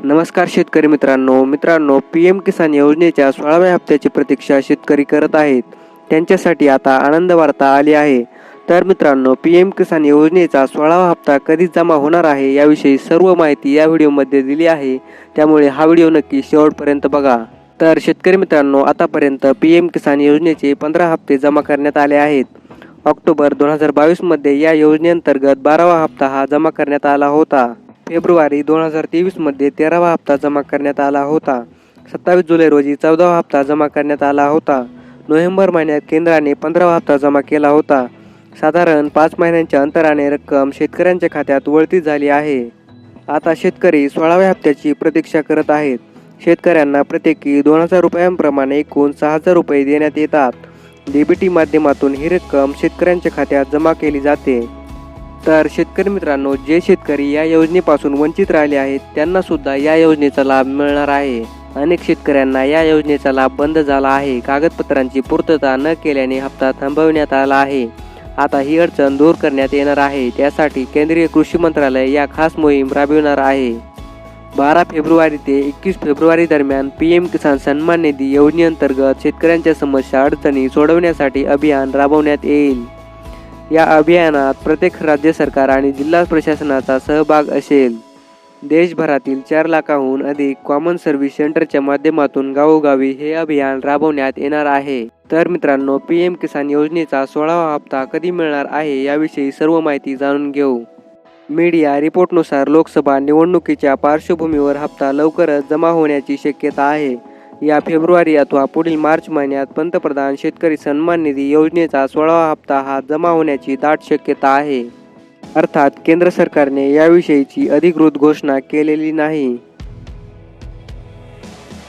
नमस्कार शेतकरी मित्रांनो PM किसान योजनेच्या 16व्या हप्त्याची प्रतीक्षा शेतकरी करत आहेत. त्यांच्यासाठी आता आनंद वार्ता आली आहे. तर मित्रांनो, PM किसान योजनेचा 16वा हप्ता कधी जमा होणार आहे याविषयी सर्व माहिती या व्हिडिओमध्ये दिली आहे. त्यामुळे हा व्हिडिओ नक्की शेवटपर्यंत बघा. तर शेतकरी मित्रांनो, आतापर्यंत PM किसान योजनेचे 15 हप्ते जमा करण्यात आले आहेत. ऑक्टोबर 2022 मध्ये या योजनेअंतर्गत 12वा हप्ता हा जमा करण्यात आला होता. फेब्रुवारी 2023 मध्ये 13वा हप्ता जमा करण्यात आला होता. 27 जुलै रोजी 14वा हप्ता जमा करण्यात आला होता. नोव्हेंबर महिन्यात केंद्राने 15वा हप्ता जमा केला होता. साधारण 5 महिन्यांच्या अंतराने रक्कम शेतकऱ्यांच्या खात्यात वळती झाली आहे. आता शेतकरी 16व्या हप्त्याची प्रतीक्षा करत आहेत. शेतकऱ्यांना प्रत्येकी 2000 रुपयांप्रमाणे एकूण 6000 रुपये देण्यात येतात. DBT माध्यमातून ही रक्कम शेतकऱ्यांच्या खात्यात जमा केली जाते. तर शेतकरी मित्रांनो, जे शेतकरी या योजनेपासून वंचित राहिले आहेत त्यांना सुद्धा या योजनेचा लाभ मिळणार आहे. अनेक शेतकऱ्यांना या योजनेचा लाभ बंद झाला आहे. कागदपत्रांची पूर्तता न केल्याने हप्ता थांबवण्यात आला आहे. आता ही अडचण दूर करण्यात येणार आहे. त्यासाठी केंद्रीय कृषी मंत्रालय या खास मोहीम राबविणार आहे. 12 फेब्रुवारी ते 21 फेब्रुवारी दरम्यान PM किसान सन्मान निधी योजनेअंतर्गत शेतकऱ्यांच्या समस्या अडचणी सोडवण्यासाठी अभियान राबवण्यात येईल. या अभियानात प्रत्येक राज्य सरकार आणि जिल्हा प्रशासनाचा सहभाग असेल. देशभरातील 4 लाखाहून अधिक कॉमन सर्व्हिस सेंटरच्या माध्यमातून गावोगावी हे अभियान राबवण्यात येणार आहे. तर मित्रांनो, PM किसान योजनेचा 16वा हप्ता कधी मिळणार आहे याविषयी सर्व माहिती जाणून घेऊ. मीडिया रिपोर्टनुसार लोकसभा निवडणुकीच्या पार्श्वभूमीवर हप्ता लवकरच जमा होण्याची शक्यता आहे. या फेब्रुवारी अथवा पुढील मार्च महिन्यात पंतप्रधान शेतकरी सन्मान निधी योजनेचा 16वा हप्ता हा जमा होण्याची दाट शक्यता आहे. अर्थात केंद्र सरकारने याविषयीची अधिकृत घोषणा केलेली नाही.